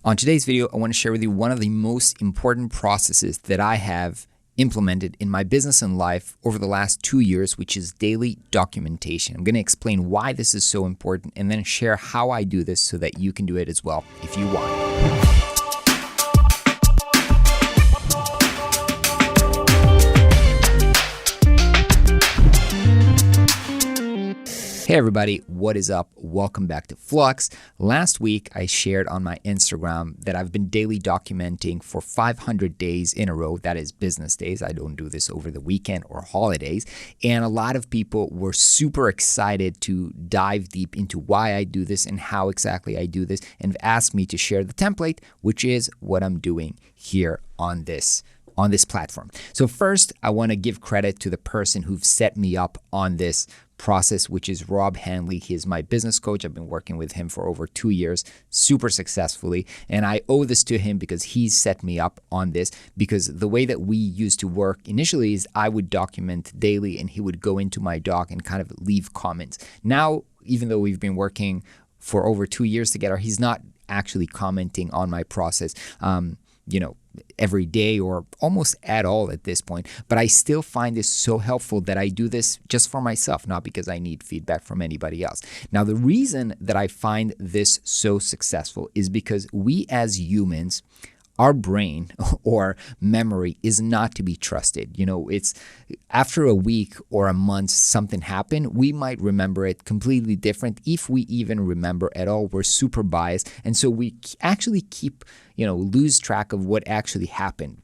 On today's video, I want to share with you one of the most important processes that I have implemented in my business and life over the last 2 years, which is daily documentation. I'm going to explain why this is so important and then share how I do this so that you can do it as well if you want. Hey everybody, what is up? Welcome back to Flux. Last week, I shared on my Instagram that I've been daily documenting for 500 days in a row. That is business days. I don't do this over the weekend or holidays. And a lot of people were super excited to dive deep into why I do this and how exactly I do this and asked me to share the template, which is what I'm doing here on this platform. So first, I want to give credit to the person who've set me up on this process, which is Rob Hanley. He is my business coach. I've been working with him for over 2 years, super successfully. And I owe this to him because he set me up on this, because the way that we used to work initially is I would document daily and he would go into my doc and kind of leave comments. Now, even though we've been working for over 2 years together, he's not actually commenting on my process, every day or almost at all at this point. But I still find this so helpful that I do this just for myself, not because I need feedback from anybody else. Now, the reason that I find this so successful is because we as humans, our brain or memory is not to be trusted. It's after a week or a month, something happened, we might remember it completely different. If we even remember at all, we're super biased. And so we actually lose track of what actually happened.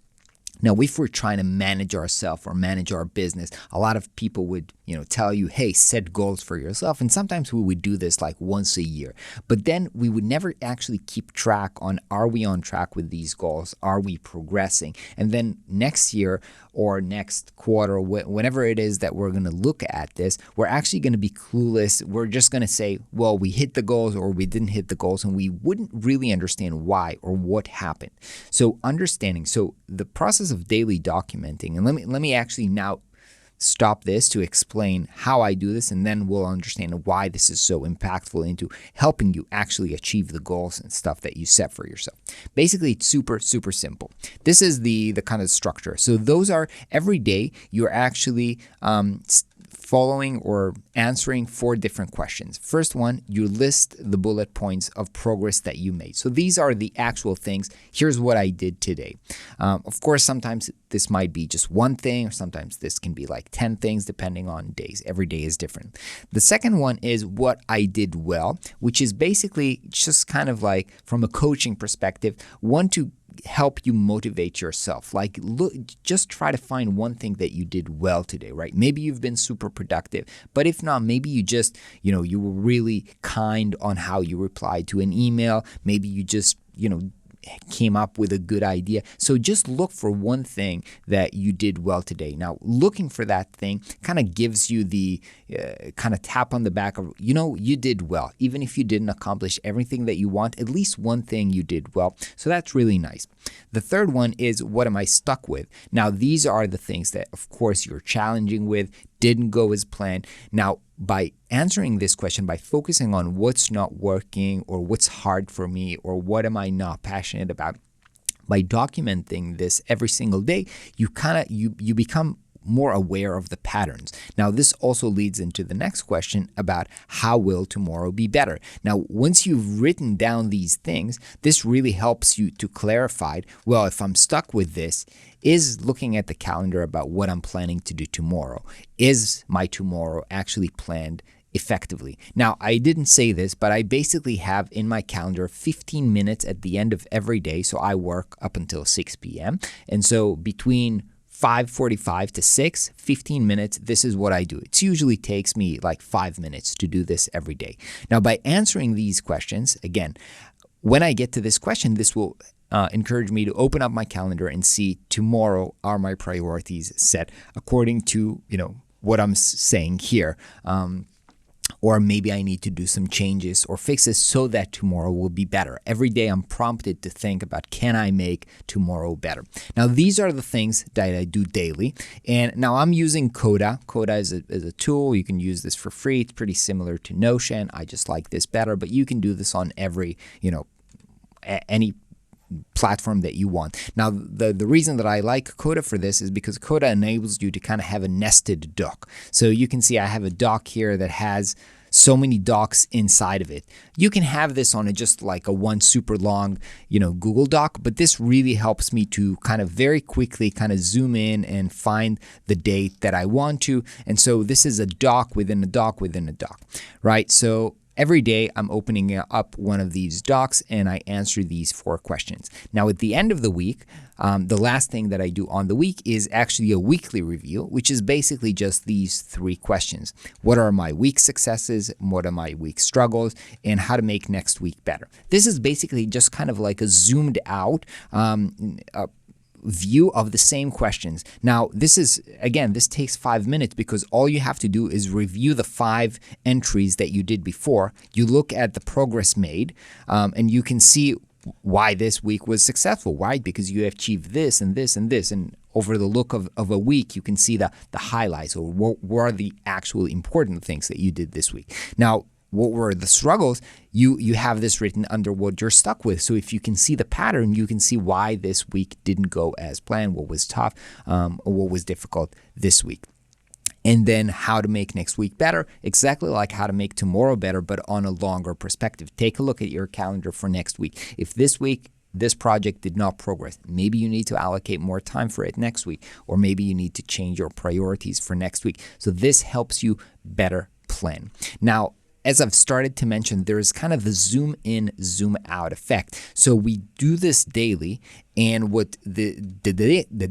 Now, if we're trying to manage ourselves or manage our business, a lot of people would, tell you, hey, set goals for yourself. And sometimes we would do this like once a year. But then we would never actually keep track on, are we on track with these goals? Are we progressing? And then next year or next quarter, whenever it is that we're going to look at this, we're actually going to be clueless. We're just going to say, well, we hit the goals or we didn't hit the goals, and we wouldn't really understand why or what happened. So the process of daily documenting, and let me actually now stop this to explain how I do this, and then we'll understand why this is so impactful into helping you actually achieve the goals and stuff that you set for yourself. Basically, it's super, super simple. This is the kind of structure. So those are every day you're actually following or answering 4 different questions. First one, you list the bullet points of progress that you made. So these are the actual things. Here's what I did today. Of course, sometimes this might be just one thing, or sometimes this can be like 10 things depending on days. Every day is different. The second one is what I did well, which is basically just kind of like from a coaching perspective, to help you motivate yourself. Like, look, just try to find one thing that you did well today, right? Maybe you've been super productive, but if not, maybe you just, you were really kind on how you replied to an email. Maybe you just, came up with a good idea. So just look for one thing that you did well today. Now, looking for that thing kind of gives you the kind of tap on the back of, you did well. Even if you didn't accomplish everything that you want, at least one thing you did well. So that's really nice. The third one is, what am I stuck with? Now, these are the things that, of course, you're challenging with, didn't go as planned. Now, by answering this question, by focusing on what's not working or what's hard for me or what am I not passionate about, by documenting this every single day, you become more aware of the patterns. Now, this also leads into the next question about how will tomorrow be better? Now, once you've written down these things, this really helps you to clarify, well, if I'm stuck with this, is looking at the calendar about what I'm planning to do tomorrow. Is my tomorrow actually planned effectively? Now, I didn't say this, but I basically have in my calendar 15 minutes at the end of every day. So I work up until 6 p.m. And so between 5:45 to 6, 15 minutes, this is what I do. It usually takes me like 5 minutes to do this every day. Now, by answering these questions, again, when I get to this question, this will encourage me to open up my calendar and see tomorrow are my priorities set according to, what I'm saying here. Or maybe I need to do some changes or fixes so that tomorrow will be better. Every day I'm prompted to think about, can I make tomorrow better? Now, these are the things that I do daily. And now I'm using Coda. Coda is a tool. You can use this for free. It's pretty similar to Notion. I just like this better, but you can do this on every, any platform that you want. Now, the reason that I like Coda for this is because Coda enables you to kind of have a nested doc. So you can see I have a doc here that has so many docs inside of it. You can have this on just like a one super long, Google Doc, but this really helps me to kind of very quickly kind of zoom in and find the date that I want to. And so this is a doc within a doc within a doc, right? So every day I'm opening up one of these docs and I answer these 4 questions. Now at the end of the week, the last thing that I do on the week is actually a weekly review, which is basically just these 3 questions. What are my week successes? What are my week struggles? And how to make next week better. This is basically just kind of like a zoomed out view of the same questions. Now, this takes 5 minutes because all you have to do is review the 5 entries that you did before. You look at the progress made, and you can see why this week was successful. Why? Because you achieved this and this and this. And over the look of a week, you can see the highlights, or what are the actual important things that you did this week. Now, what were the struggles? You have this written under what you're stuck with. So if you can see the pattern, you can see why this week didn't go as planned, what was tough, or what was difficult this week. And then how to make next week better, exactly like how to make tomorrow better, but on a longer perspective. Take a look at your calendar for next week. If this week this project did not progress, maybe you need to allocate more time for it next week, or maybe you need to change your priorities for next week. So this helps you better plan. Now, as I've started to mention, there is kind of the zoom in, zoom out effect. So we do this daily, and what the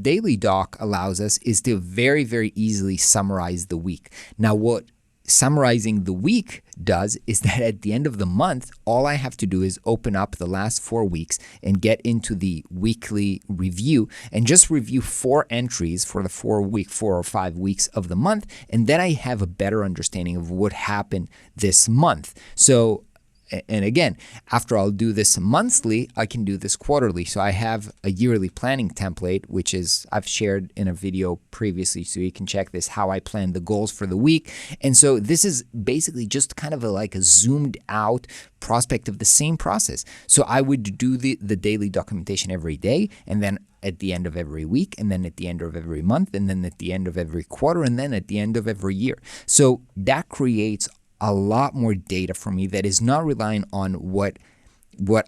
daily doc allows us is to very, very easily summarize the week. Now, what summarizing the week does is that at the end of the month, all I have to do is open up the last 4 weeks and get into the weekly review and just review 4 entries for the 4 or 5 weeks of the month. And then I have a better understanding of what happened this month. So, and again, after I'll do this monthly, I can do this quarterly. So I have a yearly planning template, which is I've shared in a video previously, so you can check this, how I plan the goals for the week. And so this is basically just kind of like a zoomed out prospect of the same process. So I would do the daily documentation every day, and then at the end of every week, and then at the end of every month, and then at the end of every quarter, and then at the end of every year. So that creates a lot more data for me that is not relying on what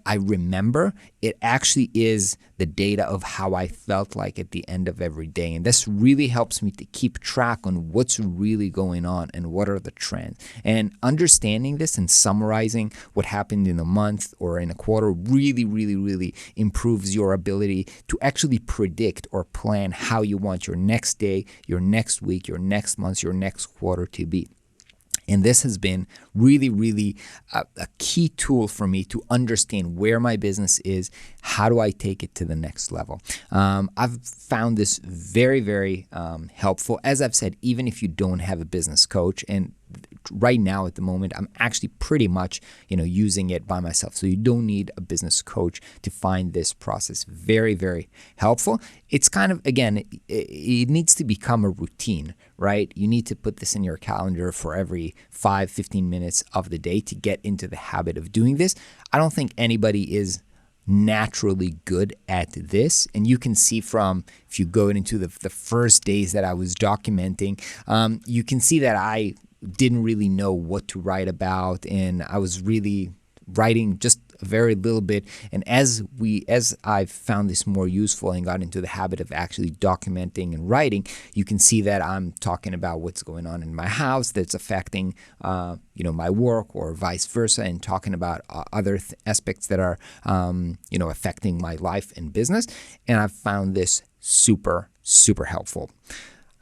I remember. It actually is the data of how I felt like at the end of every day. And this really helps me to keep track on what's really going on and what are the trends. And understanding this and summarizing what happened in a month or in a quarter really, really, really improves your ability to actually predict or plan how you want your next day, your next week, your next month, your next quarter to be. And this has been really, really a key tool for me to understand where my business is. How do I take it to the next level? I've found this very, very helpful. As I've said, even if you don't have a business coach, and right now at the moment, I'm actually pretty much, using it by myself. So you don't need a business coach to find this process very, very helpful. It's kind of, again, it needs to become a routine, right? You need to put this in your calendar for every 5-15 minutes of the day to get into the habit of doing this. I don't think anybody is naturally good at this, and you can see from, if you go into the first days that I was documenting, you can see that I didn't really know what to write about, and I was really writing just a very little bit. And as I've found this more useful and got into the habit of actually documenting and writing, you can see that I'm talking about what's going on in my house that's affecting my work, or vice versa, and talking about other aspects that are affecting my life and business. And I've found this super, super helpful.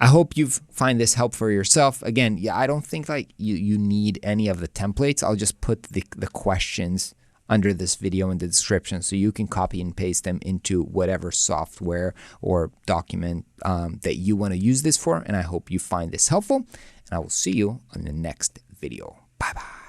I hope you find this helpful for yourself. Again, I don't think you need any of the templates. I'll just put the questions under this video in the description, so you can copy and paste them into whatever software or document that you want to use this for. And I hope you find this helpful, and I will see you on the next video. Bye-bye.